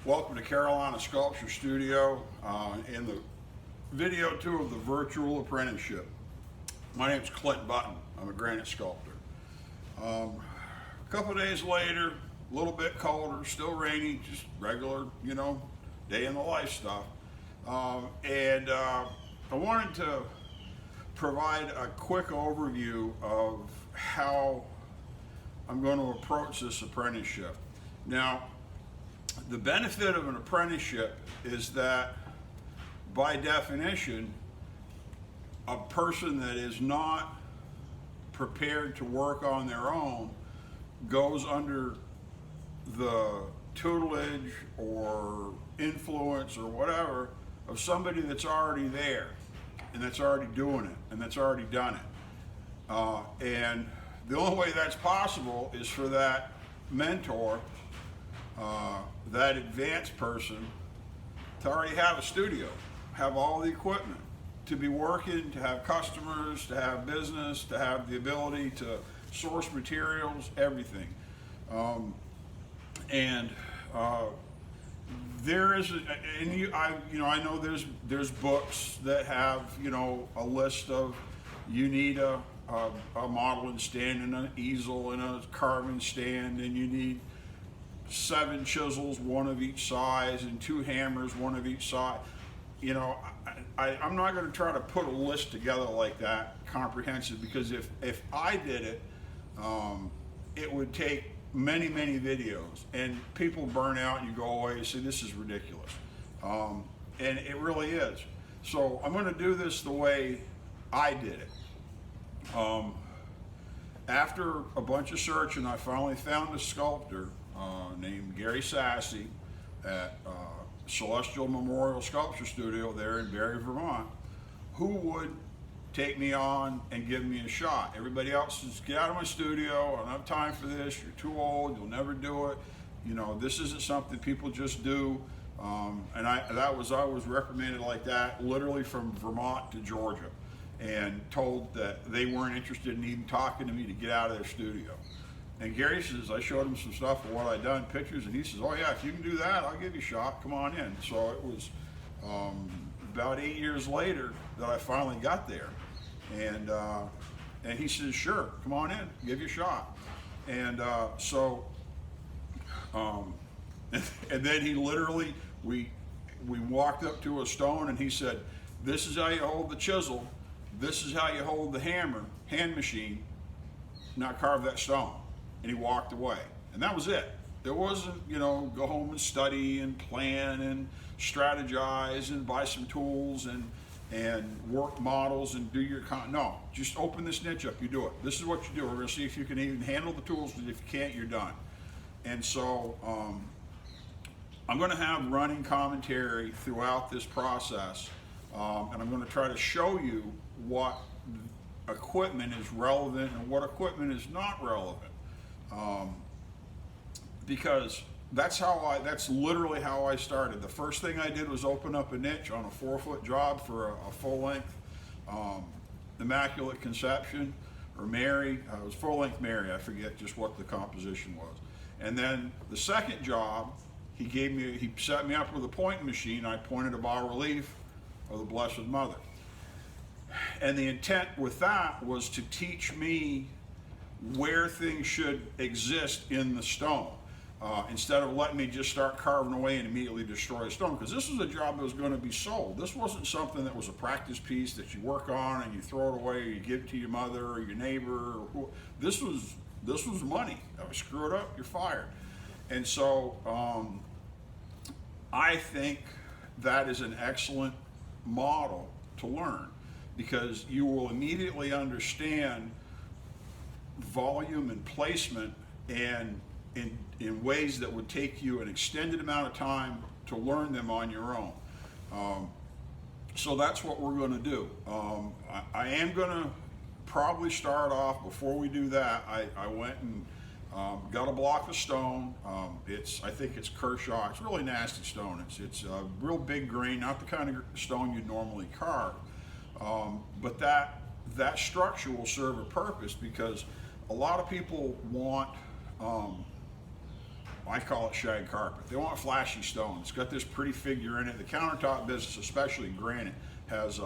Welcome to Carolina Sculpture Studio and the video 2 of the Virtual Apprenticeship. My name is Clint Button. I'm a granite sculptor. A couple of days later, a little bit colder, still rainy, just regular, day in the life stuff. I wanted to provide a quick overview of how I'm going to approach this apprenticeship. Now, the benefit of an apprenticeship is that, by definition, a person that is not prepared to work on their own goes under the tutelage or influence or whatever of somebody that's already there and that's already doing it and that's already done it. And the only way that's possible is for that mentor, that advanced person, to already have a studio, have all the equipment, to be working, to have customers, to have business, to have the ability to source materials, everything. There is, I know there's books that have, a list of, you need a modeling stand and an easel and a carving stand, and you need 7 chisels, one of each size, and 2 hammers, one of each side. I'm not going to try to put a list together like that, comprehensive, because if I did it, it would take many videos, and people burn out and you go away and say, this is ridiculous. And it really is. So I'm going to do this the way I did it. After a bunch of searching, I finally found a sculptor named Gary Sassy at Celestial Memorial Sculpture Studio there in Barre, Vermont, who would take me on and give me a shot. Everybody else says, get out of my studio, I don't have time for this, you're too old, you'll never do it. This isn't something people just do. And I was reprimanded like that, literally from Vermont to Georgia, and told that they weren't interested in even talking to me to get out of their studio. And Gary says, I showed him some stuff of what I'd done, pictures, and he says, oh yeah, if you can do that, I'll give you a shot, come on in. So it was about 8 years later that I finally got there. And he says, sure, come on in, give you a shot. And and then he literally, we walked up to a stone and he said, this is how you hold the chisel, this is how you hold the hammer, hand machine, now carve that stone. And he walked away. And that was it. There wasn't, go home and study and plan and strategize and buy some tools and work models and do your, no, just open this niche up, you do it. This is what you do. We're gonna see if you can even handle the tools, and if you can't, you're done. And so I'm gonna have running commentary throughout this process, and I'm gonna try to show you what equipment is relevant and what equipment is not relevant. Because that's literally how I started. The first thing I did was open up a niche on a 4-foot job for a full-length Immaculate Conception, or Mary. It was full-length Mary, I forget just what the composition was. And then the second job, he set me up with a pointing machine. I pointed a bas-relief of the Blessed Mother. And the intent with that was to teach me where things should exist in the stone, instead of letting me just start carving away and immediately destroy a stone, because this was a job that was going to be sold. This wasn't something that was a practice piece that you work on and you throw it away, or you give it to your mother or your neighbor, or who. This was money. If you screw it up, you're fired. And so I think that is an excellent model to learn, because you will immediately understand volume and placement, and in ways that would take you an extended amount of time to learn them on your own. So that's what we're going to do. I am going to probably start off, before we do that, I went and got a block of stone. I think it's Kershaw. It's really nasty stone. It's a real big grain, not the kind of stone you'd normally carve. But that structure will serve a purpose, because a lot of people want I call it shag carpet. They want flashy stone. It's got this pretty figure in it. The countertop business, especially granite, has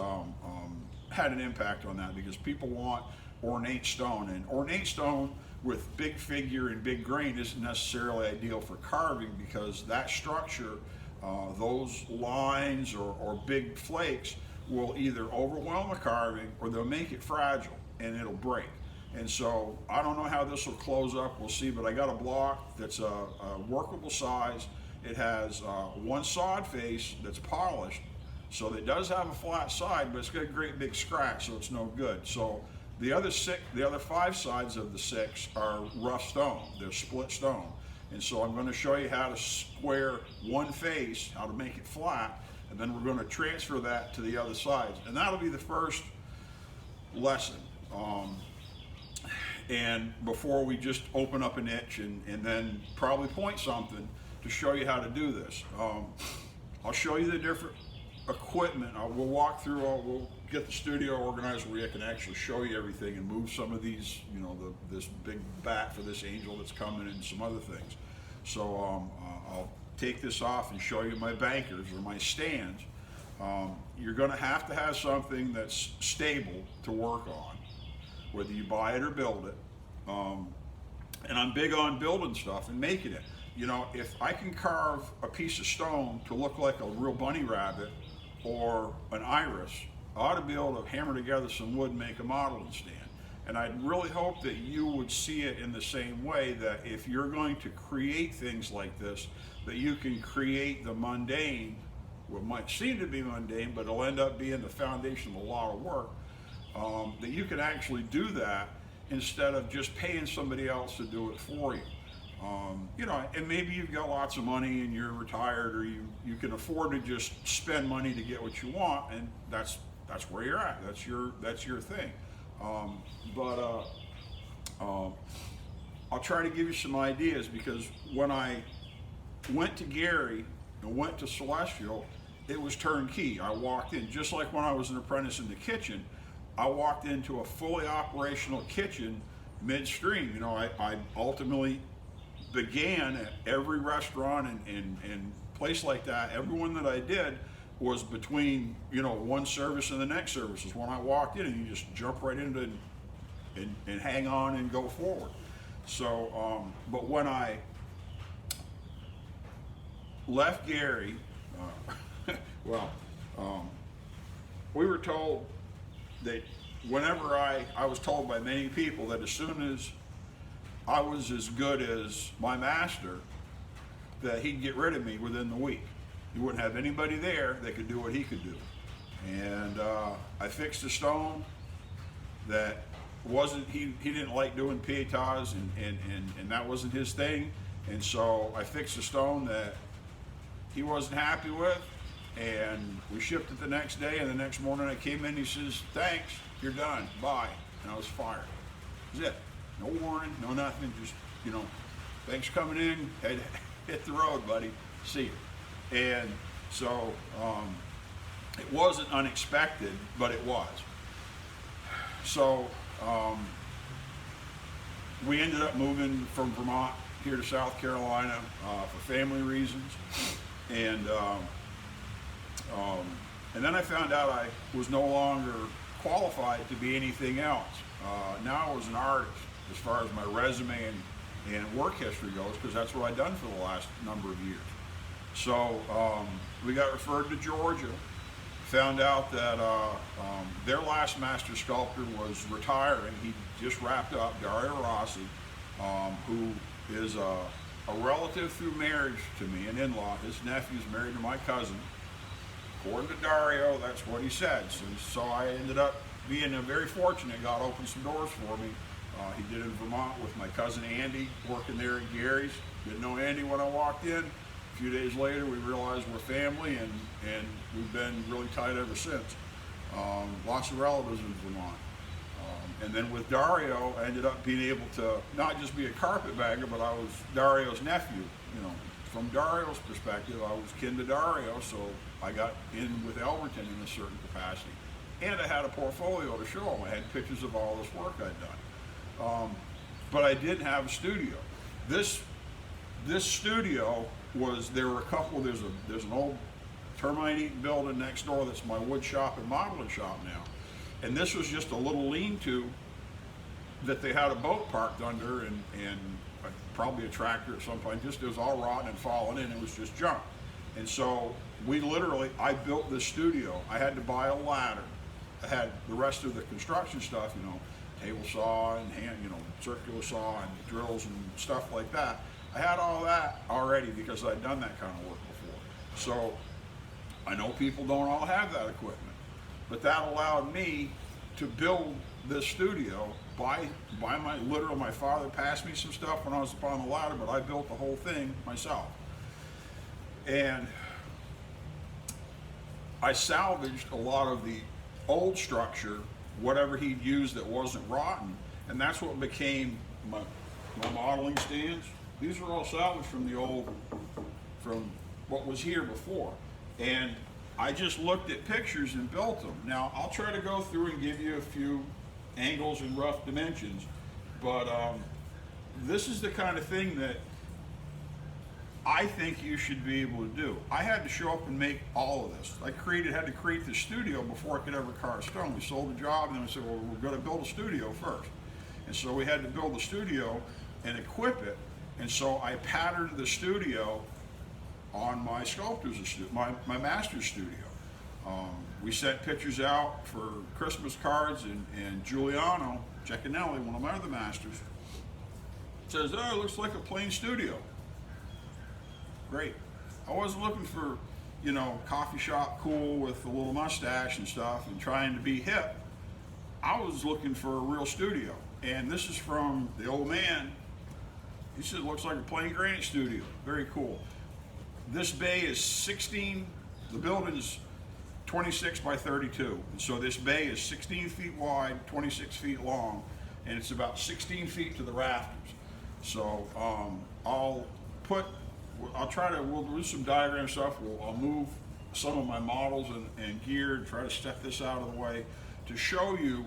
had an impact on that because people want ornate stone, and ornate stone with big figure and big grain isn't necessarily ideal for carving because that structure, those lines or big flakes will either overwhelm the carving or they'll make it fragile and it'll break. And so I don't know how this will close up, we'll see, but I got a block that's a workable size. It has one sod face that's polished, so it does have a flat side, but it's got a great big scratch, so it's no good. So the other 5 sides of the 6 are rough stone. They're split stone. And so I'm going to show you how to square one face, how to make it flat, and then we're going to transfer that to the other sides. And that'll be the first lesson. And before we just open up a niche and then probably point something to show you how to do this. I'll show you the different equipment. We'll walk through, we'll get the studio organized where I can actually show you everything and move some of these, you know, this big bat for this angel that's coming and some other things. So I'll take this off and show you my bankers or my stands. You're going to have something that's stable to work on, whether you buy it or build it. And I'm big on building stuff and making it. You know, if I can carve a piece of stone to look like a real bunny rabbit or an iris, I ought to be able to hammer together some wood and make a modeling stand. And I'd really hope that you would see it in the same way, that if you're going to create things like this, that you can create the mundane, what might seem to be mundane, but it'll end up being the foundation of a lot of work, that you can actually do that instead of just paying somebody else to do it for you. You know, and maybe you've got lots of money and you're retired, or you can afford to just spend money to get what you want, and that's where you're at. That's your thing. I'll try to give you some ideas, because when I went to Gary and went to Celestial, it was turnkey. I walked in, just like when I was an apprentice in the kitchen, I walked into a fully operational kitchen midstream. You know, I ultimately began at every restaurant and place like that. Everyone that I did was between, you know, one service and the next service. Is when I walked in, and you just jump right into and hang on and go forward. So, but when I left Gary, we were told that whenever I was told by many people that as soon as I was as good as my master, that he'd get rid of me within the week. He wouldn't have anybody there that could do what he could do. And I fixed a stone that wasn't, he didn't like doing pietas, and that wasn't his thing. And so I fixed a stone that he wasn't happy with, and we shipped it the next day, and the next morning I came in, he says, "Thanks, you're done, bye." And I was fired. That was it. No warning, no nothing, just, you know, thanks for coming in, hit the road, buddy, see you. And so it wasn't unexpected, but it was. So we ended up moving from Vermont here to South Carolina for family reasons. And then I found out I was no longer qualified to be anything else. Now I was an artist as far as my resume and work history goes, because that's what I've done for the last number of years. So we got referred to Georgia, found out that their last master sculptor was retiring. He just wrapped up, Dario Rossi, who is a relative through marriage to me, an in-law. His nephew's married to my cousin. According to Dario, that's what he said. So I ended up being very fortunate. God opened some doors for me. He did in Vermont with my cousin Andy, working there at Gary's. Didn't know Andy when I walked in. A few days later, we realized we're family, and we've been really tight ever since. Lots of relatives in Vermont. And then with Dario, I ended up being able to not just be a carpetbagger, but I was Dario's nephew. You know, from Dario's perspective, I was kin to Dario, so I got in with Elberton in a certain capacity. And I had a portfolio to show him. I had pictures of all this work I'd done. But I didn't have a studio. This this studio was, there were a couple, there's an old termite eating building next door that's my wood shop and modeling shop now. And this was just a little lean-to that they had a boat parked under, and probably a tractor at some point. Just, it was all rotten and falling in. It was just junk. And so I built this studio. I had to buy a ladder. I had the rest of the construction stuff, you know, table saw and circular saw and drills and stuff like that. I had all that already because I'd done that kind of work before. So I know people don't all have that equipment, but that allowed me to build this studio my father passed me some stuff when I was up on the ladder, but I built the whole thing myself. And I salvaged a lot of the old structure, whatever he'd used that wasn't rotten, and that's what became my modeling stands. These were all salvaged from what was here before. And I just looked at pictures and built them. Now, I'll try to go through and give you a few angles and rough dimensions, but this is the kind of thing that I think you should be able to do. I had to show up and make all of this. I had to create the studio before I could ever carve stone. We sold the job, and then we said, well, we're going to build a studio first. And so we had to build the studio and equip it. And so I patterned the studio on my my master's studio. We sent pictures out for Christmas cards, and Giuliano Giaconelli, one of my other masters, says, oh, it looks like a plain studio. Great. I wasn't looking for, coffee shop cool with a little mustache and stuff and trying to be hip. I was looking for a real studio. And this is from the old man. He said, it looks like a plain granite studio. Very cool. This bay is 16, the building is 26 by 32. And so this bay is 16 feet wide, 26 feet long, and it's about 16 feet to the rafters. So we'll do some diagram stuff. I'll move some of my models and gear and try to step this out of the way to show you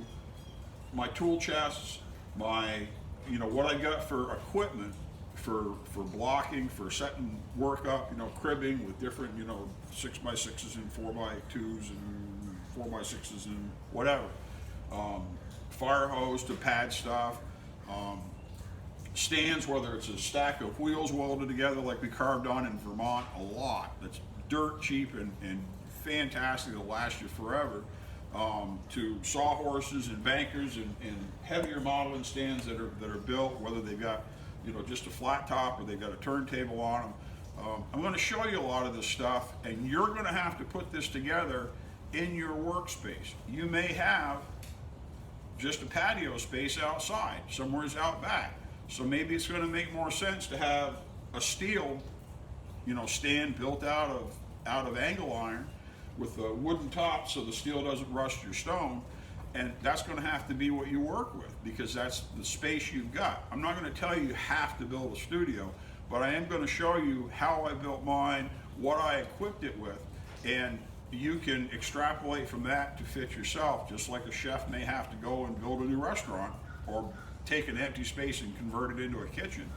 my tool chests, what I got for equipment, for blocking, for setting work up, cribbing with different, 6x6s and 4x2s and 4x6s and whatever. Fire hose to pad stuff. Stands, whether it's a stack of wheels welded together like we carved on in Vermont a lot. That's dirt cheap and fantastic, it'll last you forever. To sawhorses and bankers and heavier modeling stands that are built, whether they've got just a flat top or they've got a turntable on them. I'm going to show you a lot of this stuff, and you're going to have to put this together in your workspace. You may have just a patio space outside, somewhere's out back. So maybe it's going to make more sense to have a steel, stand built out of angle iron with a wooden top so the steel doesn't rust your stone. And that's going to have to be what you work with, because that's the space you've got. I'm not going to tell you have to build a studio, but I am going to show you how I built mine, what I equipped it with, and you can extrapolate from that to fit yourself, just like a chef may have to go and build a new restaurant or take an empty space and convert it into a kitchen.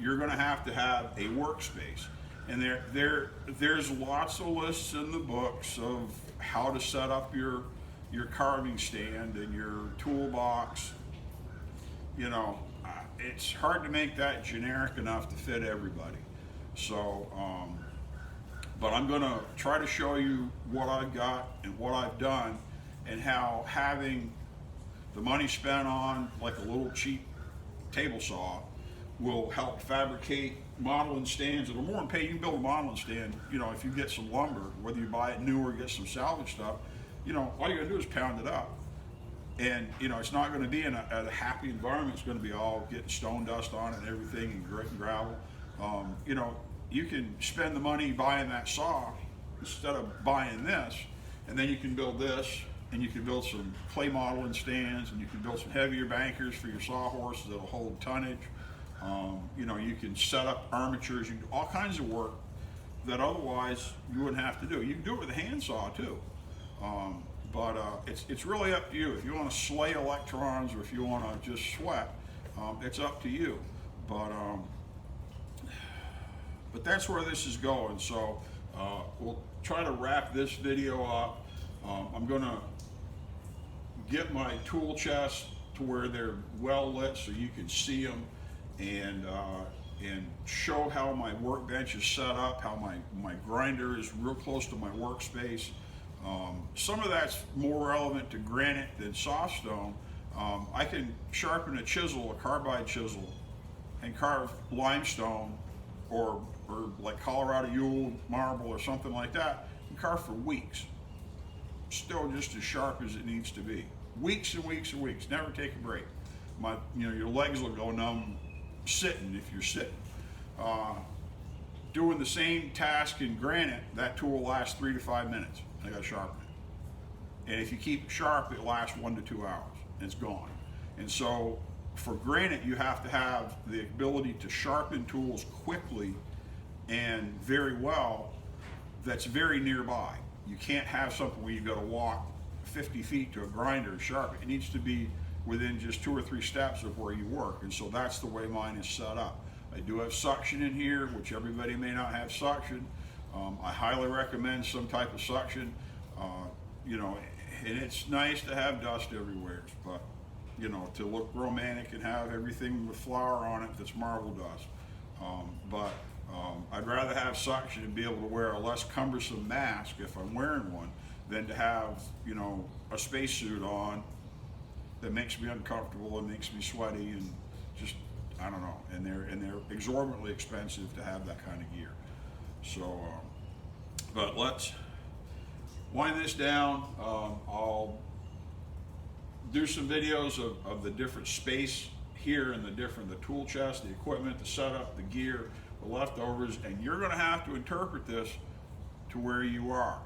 You're going to have a workspace. And there's lots of lists in the books of how to set up your carving stand and your toolbox. It's hard to make that generic enough to fit everybody. So, but I'm going to try to show you what I've got and what I've done, and how having the money spent on like a little cheap table saw will help fabricate modeling stands that'll more than pay. You can build a modeling stand, if you get some lumber, whether you buy it new or get some salvage stuff, all you gotta do is pound it up. And, it's not gonna be at a happy environment. It's gonna be all getting stone dust on it and everything, and grit and gravel. You can spend the money buying that saw instead of buying this, and then you can build this, and you can build some clay modeling stands, and you can build some heavier bankers for your sawhorses that'll hold tonnage. You can set up armatures, you can do all kinds of work that otherwise you wouldn't have to do. You can do it with a handsaw too. But it's really up to you. If you want to slay electrons or if you want to just sweat, it's up to you. But But that's where this is going. So we'll try to wrap this video up. I'm going to get my tool chest to where they're well lit so you can see them, and show how my workbench is set up, how my grinder is real close to my workspace. Some of that's more relevant to granite than soft stone. I can sharpen a chisel, a carbide chisel, and carve limestone or like Colorado Yule marble or something like that, and carve for weeks. Still just as sharp as it needs to be. Weeks and weeks and weeks. Never take a break. Your legs will go numb sitting if you're sitting. Doing the same task in granite, that tool lasts 3 to 5 minutes. I got to sharpen it. And if you keep it sharp, it lasts 1 to 2 hours. And it's gone. And so for granite, you have to have the ability to sharpen tools quickly and very well that's very nearby. You can't have something where you've got to walk 50 feet to a grinder and sharpen. It needs to be within just 2 or 3 steps of where you work. And so that's the way mine is set up. I do have suction in here, which everybody may not have suction. I highly recommend some type of suction. And it's nice to have dust everywhere, but to look romantic and have everything with flour on it that's marble dust. I'd rather have suction and be able to wear a less cumbersome mask if I'm wearing one than to have, a spacesuit on that makes me uncomfortable and makes me sweaty and just, I don't know. And they're exorbitantly expensive to have that kind of gear. So, but let's wind this down. I'll do some videos of the different space here and the tool chest, the equipment, the setup, the gear, the leftovers, and you're going to have to interpret this to where you are.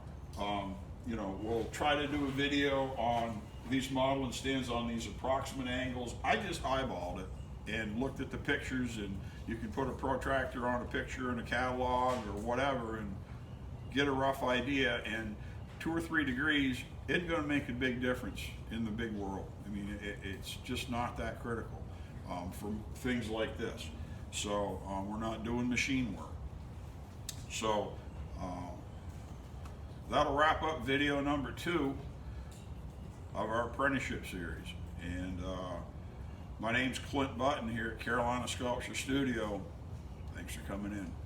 We'll try to do a video on these modeling stands on these approximate angles. I just eyeballed it and looked at the pictures, and you can put a protractor on a picture in a catalog or whatever and get a rough idea, and 2 or 3 degrees isn't going to make a big difference in the big world. I mean, it's just not that critical for things like this. So we're not doing machine work. So that'll wrap up video number 2 of our apprenticeship series. And my name's Clint Button here at Carolina Sculpture Studio. Thanks for coming in.